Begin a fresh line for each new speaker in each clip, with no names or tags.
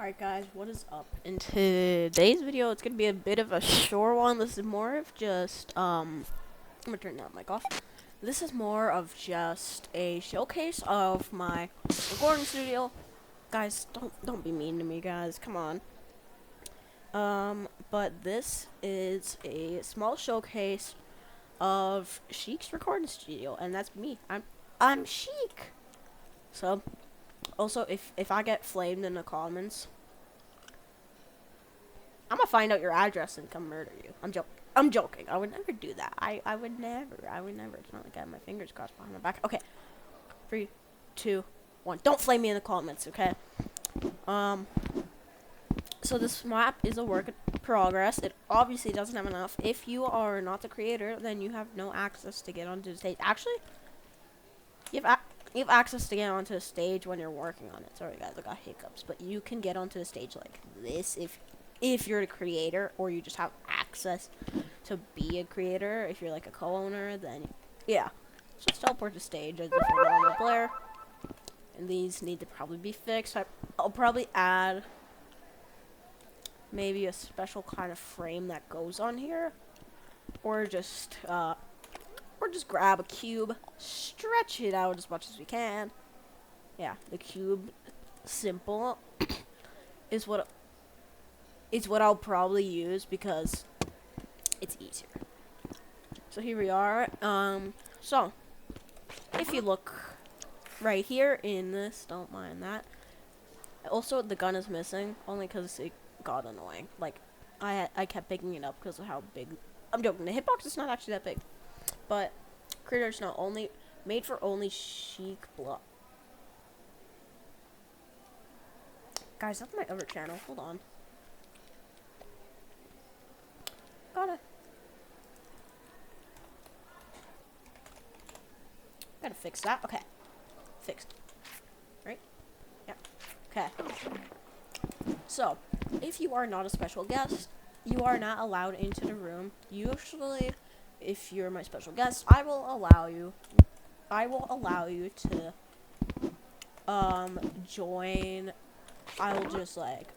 Alright guys, what is up? In today's video, it's gonna be a bit of a short one. This is more of just, I'm gonna turn that mic off. This is more of just a showcase of my recording studio. Guys, don't be mean to me, guys. Come on. But this is a small showcase of Sheik's recording studio, and that's me. I'm Sheik. So, also, if I get flamed in the comments, I'm gonna find out your address and come murder you. I'm joking. I would never do that. I would never. It's not like I have my fingers crossed behind my back. Okay. 3, 2, 1. Don't flame me in the comments, okay? So this map is a work in progress. It obviously doesn't have enough. If you are not the creator, then you have no access to get onto the stage. Actually, you have access to get onto the stage when you're working on it. Sorry guys, I got hiccups. But you can get onto the stage like this if you're the creator, or you just have access to be a creator. If you're like a co-owner, then yeah. So let's teleport to stage as if you're a normal player. And these need to probably be fixed. I'll probably add maybe a special kind of frame that goes on here, or just grab a cube, stretch it out as much as we can. Yeah, the cube simple is what I'll probably use because it's easier. So here we are. So if you look right here in this, don't mind that. Also, the gun is missing only because it got annoying. Like I kept picking it up because of how big. I'm joking. The hitbox is not actually that big, but Creator's not only made for only Sheik block. Guys, that's my other channel. Hold on. Gotta fix that. Okay. Fixed. Right? Yeah. Okay. So, if you are not a special guest, you are not allowed into the room. Usually, if you're my special guest, I will allow you to join. I will just like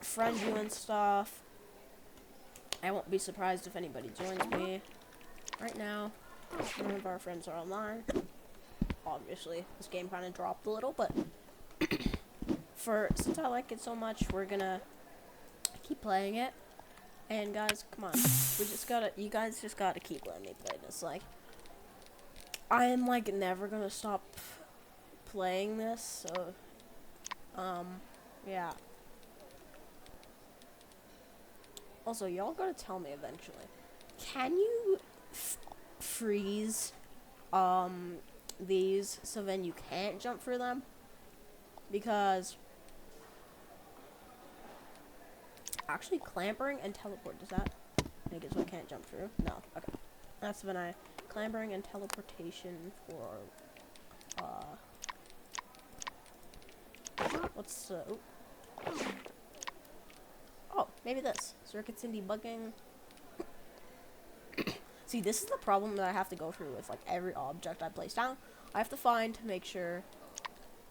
friend you and stuff. I won't be surprised if anybody joins me. Right now, none of our friends are online. Obviously, this game kind of dropped a little, but since I like it so much, we're gonna keep playing it. And guys, come on, you guys just gotta keep letting me play this. Like, I am like never gonna stop playing this. So, yeah. Also, y'all gotta tell me eventually. Can you freeze these so then you can't jump through them? Because actually clambering and teleport, does that make it so I can't jump through? No. Okay. That's when clambering and teleportation for what's oh, maybe this. Circuits and debugging. See, this is the problem that I have to go through with like every object I place down. I have to find to make sure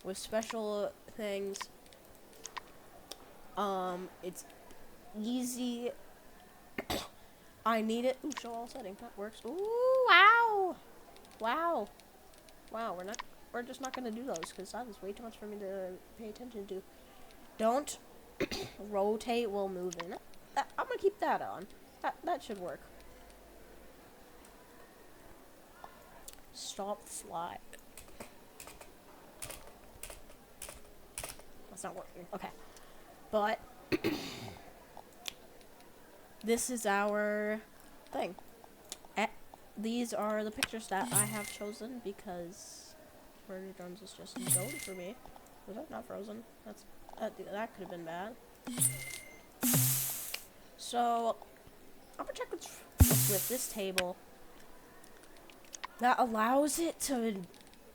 with special things it's easy. I need it. Ooh, show all settings. That works. Ooh, wow. Wow. Wow, we're just not gonna do those because that is way too much for me to pay attention to. Don't rotate while moving. I'm gonna keep that on. That should work. Stop fly. That's not working. Okay. But this is our thing. These are the pictures that I have chosen because Murder Drones is just gold for me. Was that not frozen? That could have been bad. So I'm gonna check what's with this table that allows it to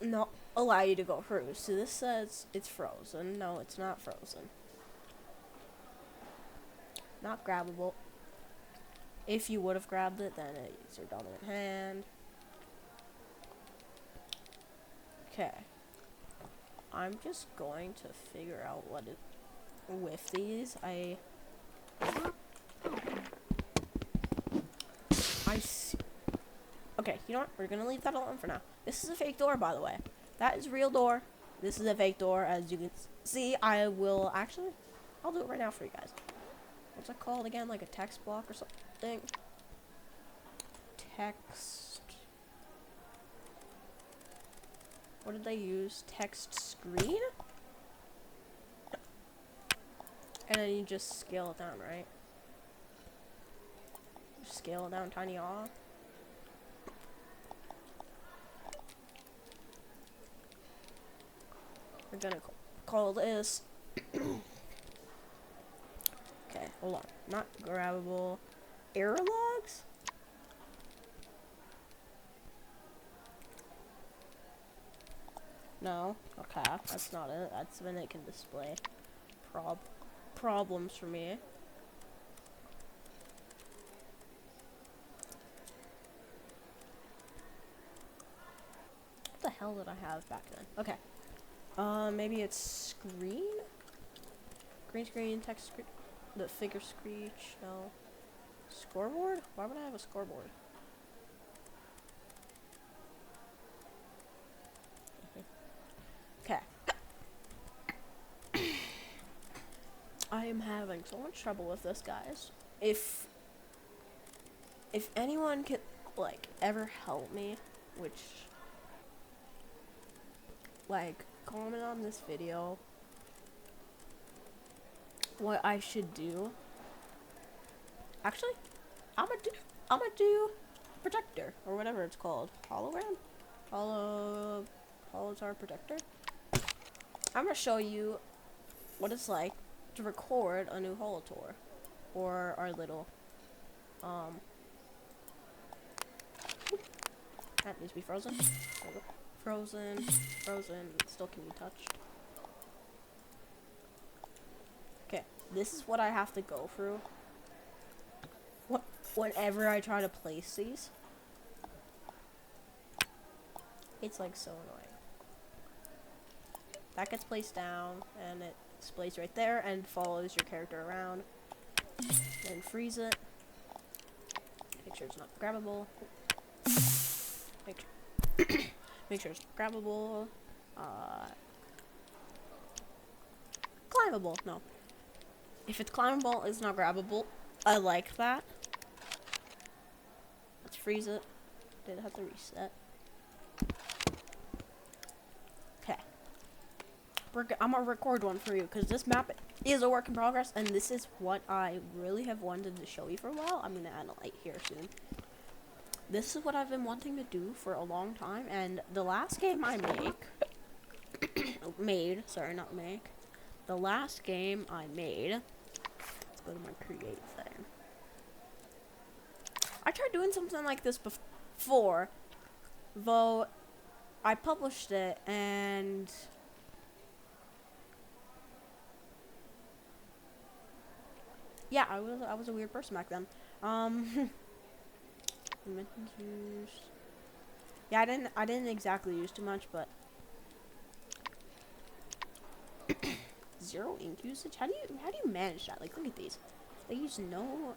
not allow you to go through. So this says it's frozen. No, it's not frozen. Not grabbable. If you would have grabbed it, then it's your dominant hand. Okay. I'm just going to figure out what it with these, I see. Okay, you know what? We're gonna leave that alone for now. This is a fake door, by the way. That is a real door. This is a fake door, as you can see. I will actually, I'll do it right now for you guys. What's it called again? Like a text block or something? Text. What did they use? Text screen? And then you just scale it down, right? Just scale it down tiny off. We're gonna call this. Okay, hold on. Not grabbable. Error logs? No. Okay, that's not it. That's when it can display problems for me. What the hell did I have back then? Okay. Maybe it's screen? Green screen, text screen, the figure screech, no. Scoreboard? Why would I have a scoreboard? Okay. I am having so much trouble with this, guys. If anyone could, like, ever help me, which, like, comment on this video what I should do. Actually, I'm gonna do projector or whatever it's called. Hologram? Holotar projector. I'm gonna show you what it's like to record a new Holotor or our little that needs to be frozen. Frozen, still can be touched. Okay, this is what I have to go through whenever I try to place these. It's like so annoying. That gets placed down and it displays right there and follows your character around. Then freeze it. Make sure it's not grabbable. Make sure it's grabbable. Climbable. No. If it's climbable, it's not grabbable. I like that. Let's freeze it. Did it have to reset? Okay. I'm gonna record one for you because this map is a work in progress, and this is what I really have wanted to show you for a while. I'm gonna add a light here soon. This is what I've been wanting to do for a long time, and the last game I the last game I made, let's go to my create thing. I tried doing something like this before, though I published it, and yeah, I was a weird person back then. Yeah, I didn't exactly use too much, but 0 ink usage. How do you manage that? Like, look at these. They use no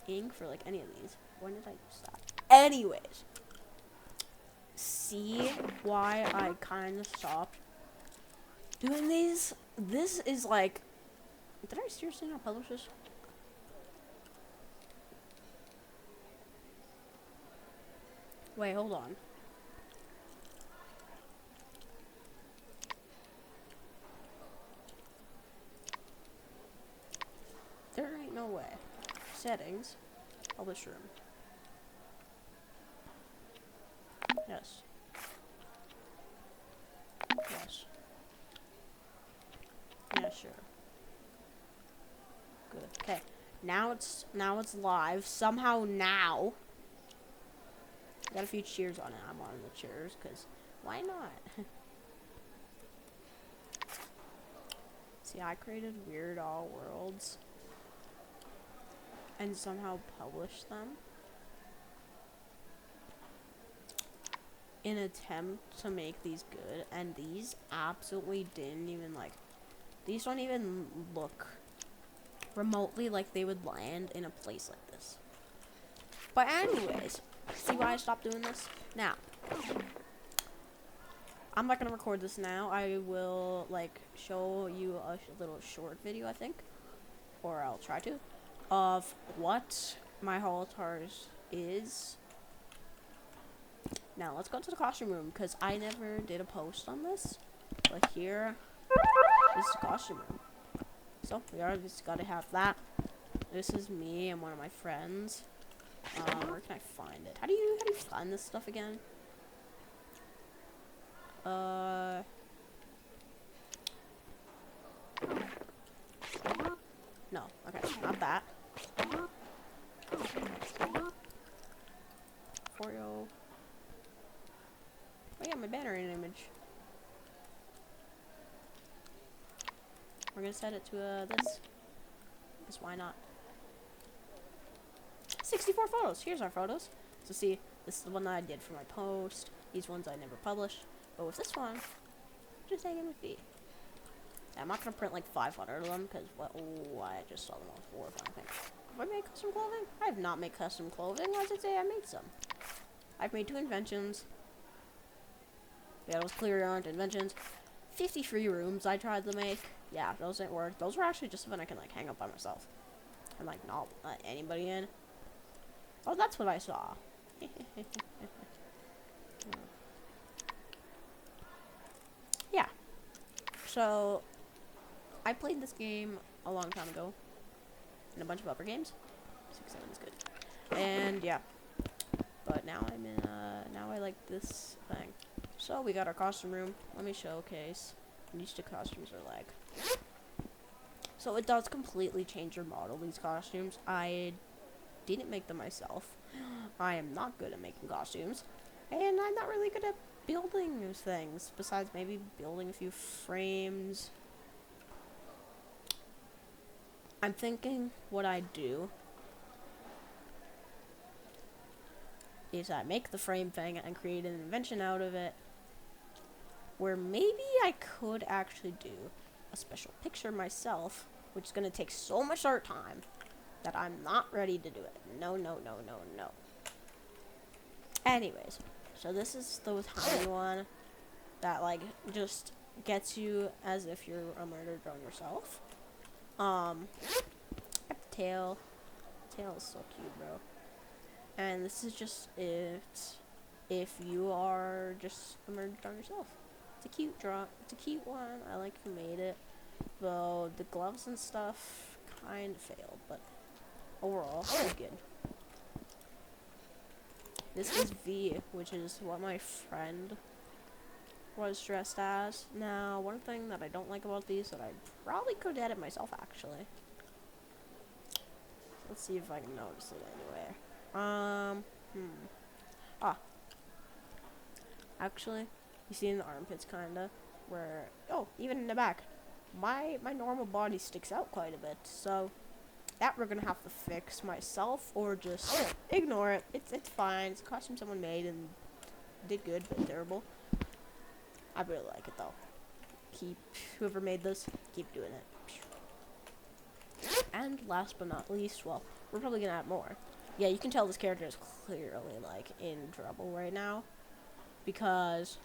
ink for like any of these. When did I use that? Anyways, see why I kind of stopped doing these. This is like, did I seriously not publish this? Wait, hold on. There ain't no way. Settings. Publish room. Yes. Yes. Yeah, sure. Good. Okay. Now it's live. Somehow now. Got a few cheers on it. I'm on the cheers because why not? See, I created Weird All Worlds and somehow published them in an attempt to make these good, and these absolutely didn't even like These don't even look remotely like they would land in a place like this. But anyways, see why I stopped doing this? Now, I'm not gonna record this now. I will like show you a little short video, I think, or I'll try to, of what my Holotaurs is. Now let's go to the costume room because I never did a post on this, but here is the costume room. So we always gotta have that. This is me and one of my friends. Where can I find it? How do you find this stuff again? No. Okay, not that. Oreo. Oh yeah, my banner image. We're gonna set it to this. Because why not? 64 photos. Here's our photos. So see, this is the one that I did for my post. These ones I never published. But with this one, just hanging with me. I'm not gonna print like 500 of them because what? Oh, I just saw them on 4 I think. Have I made custom clothing? I have not made custom clothing. Why does it say I made some? I've made 2 inventions. Yeah, those clear aren't inventions. 50 free rooms I tried to make. Yeah, those didn't work. Those were actually just something I can like hang up by myself and like not let anybody in. Oh, that's what I saw. Yeah. So I played this game a long time ago in a bunch of other games. 6-7 is good. And yeah. But now I'm in now I like this thing. So we got our costume room. Let me showcase. These 2 costumes are like. So it does completely change your model, these costumes. I didn't make them myself. I am not good at making costumes. And I'm not really good at building things. Besides maybe building a few frames. I'm thinking what I do is I make the frame thing and create an invention out of it. Where maybe I could actually do a special picture myself, which is going to take so much art time that I'm not ready to do it. No. Anyways, so this is the tiny one that like just gets you as if you're a murder drone yourself. Tail. Tail is so cute, bro. And this is just it if you are just a murder drone yourself. It's a cute draw. It's a cute one. I like who made it. Though the gloves and stuff kind of failed, but overall, it's good. This is V, which is what my friend was dressed as. Now, one thing that I don't like about these that I probably could edit myself, actually. Let's see if I can notice it anywhere. Actually, you see in the armpits, kinda, where, oh, even in the back, my normal body sticks out quite a bit, so that we're gonna have to fix myself, or just ignore it. It's fine. It's a costume someone made and did good, but terrible. I really like it though. Whoever made this, keep doing it. And last but not least, well, we're probably gonna add more. Yeah, you can tell this character is clearly like in trouble right now because,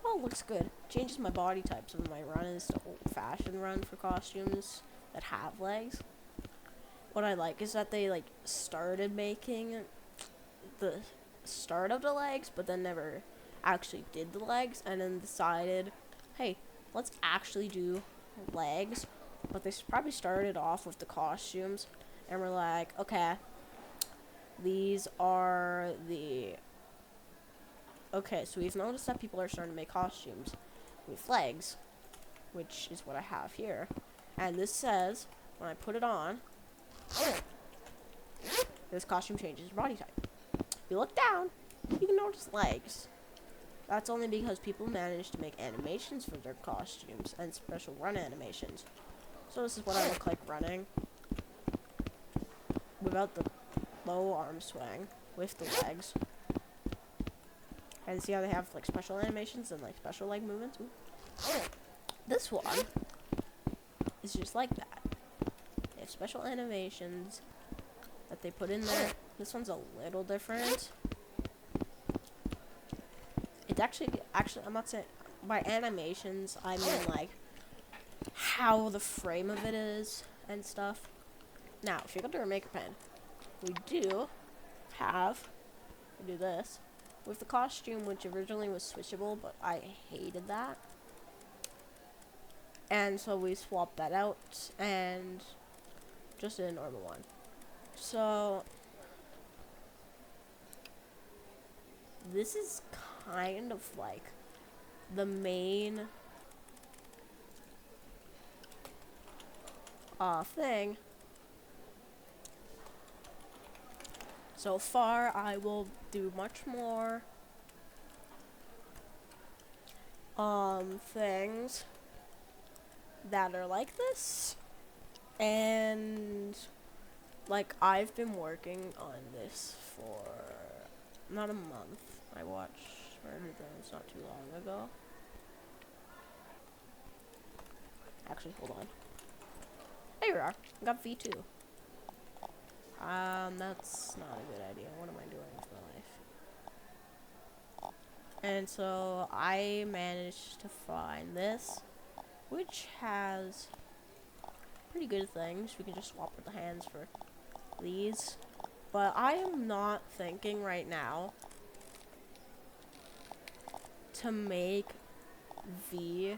well, it looks good. Changes my body type, so my run is the old-fashioned run for costumes that have legs. What I like is that they like started making the start of the legs, but then never actually did the legs, and then decided, hey, let's actually do legs. But they probably started off with the costumes, and we're like, okay, these are the. Okay, so we've noticed that people are starting to make costumes with legs, which is what I have here. And this says, when I put it on, this costume changes your body type. If you look down, you can notice legs. That's only because people managed to make animations for their costumes and special run animations. So this is what I look like running without the low arm swing, with the legs. And see how they have like special animations and like special leg movements? Ooh. This one is just like that. They have special animations that they put in there. This one's a little different. It's actually, I'm not saying by animations, I mean like how the frame of it is and stuff. Now, if you go to our Maker Pen, we do this with the costume, which originally was switchable, but I hated that. And so we swapped that out and just did a normal one. So this is kind of like the main thing. So far, I will do much more things that are like this, and like I've been working on this for not a month. I watched Murder Drones not too long ago. Actually, hold on. There you are. I got V2. That's not a good idea. What am I doing with my life? And so I managed to find this, which has pretty good things. We can just swap with the hands for these. But I am not thinking right now to make V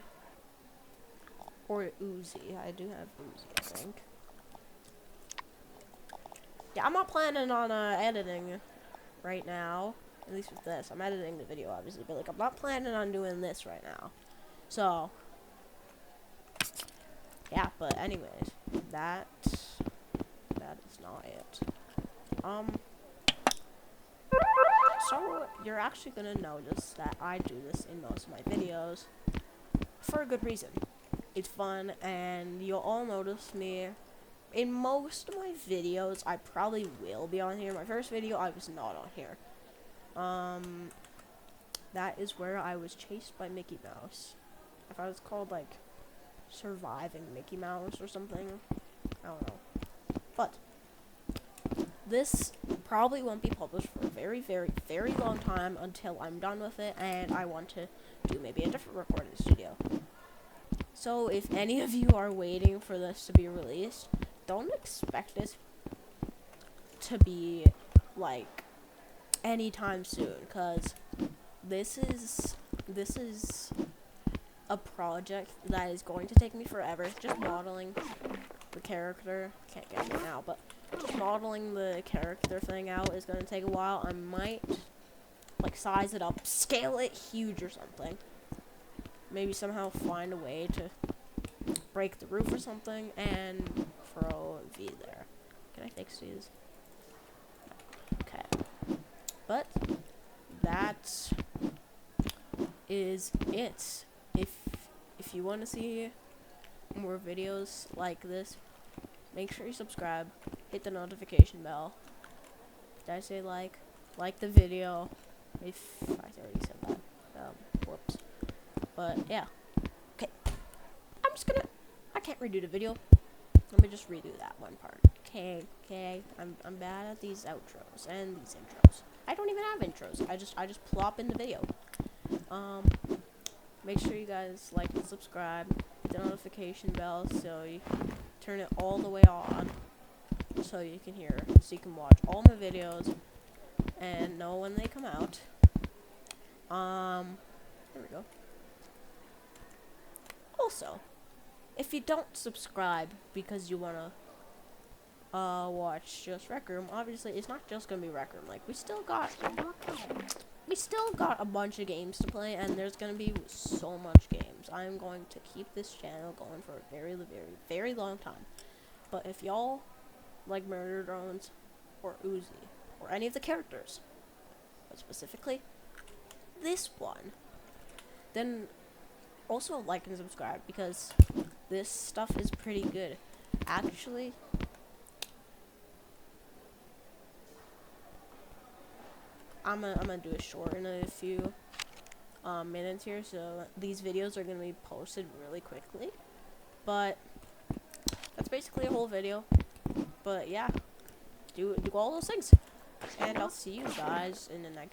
or Uzi. I do have Uzi, I think. Yeah, I'm not planning on editing right now. At least with this. I'm editing the video, obviously. But, like, I'm not planning on doing this right now. So, yeah, but anyways. That is not it. So, you're actually gonna notice that I do this in most of my videos. For a good reason. It's fun, and you'll all notice me. In most of my videos, I probably will be on here. My first video, I was not on here. That is where I was chased by Mickey Mouse. If I was called, like, Surviving Mickey Mouse or something. I don't know. But, this probably won't be published for a very, very, very long time until I'm done with it, and I want to do maybe a different recording studio. So, if any of you are waiting for this to be released, don't expect it to be, like, anytime soon, because this is a project that is going to take me forever. Just modeling the character, can't get it now, but just modeling the character thing out is going to take a while. I might, like, size it up, scale it huge or something. Maybe somehow find a way to break the roof or something and throw a V there. Can I fix these? Okay. But that is it. If you want to see more videos like this, make sure you subscribe, hit the notification bell. Did I say like the video? If I already said that. Whoops. But yeah. Okay. I can't redo the video. Let me just redo that one part. Okay. I'm bad at these outros and these intros. I don't even have intros. I just plop in the video. Make sure you guys like and subscribe, hit the notification bell so you turn it all the way on so you can watch all my videos and know when they come out. There we go. Also, if you don't subscribe because you wanna watch just Rec Room, obviously it's not just gonna be Rec Room. Like, we still got a bunch of games to play, and there's gonna be so much games. I'm going to keep this channel going for a very, very, very long time. But if y'all like Murder Drones or Uzi or any of the characters, but specifically this one, then also like and subscribe, because this stuff is pretty good. Actually, I'm gonna do a short in a few minutes here, so these videos are gonna be posted really quickly. But basically a whole video. But yeah, do all those things, and I'll see you guys in the next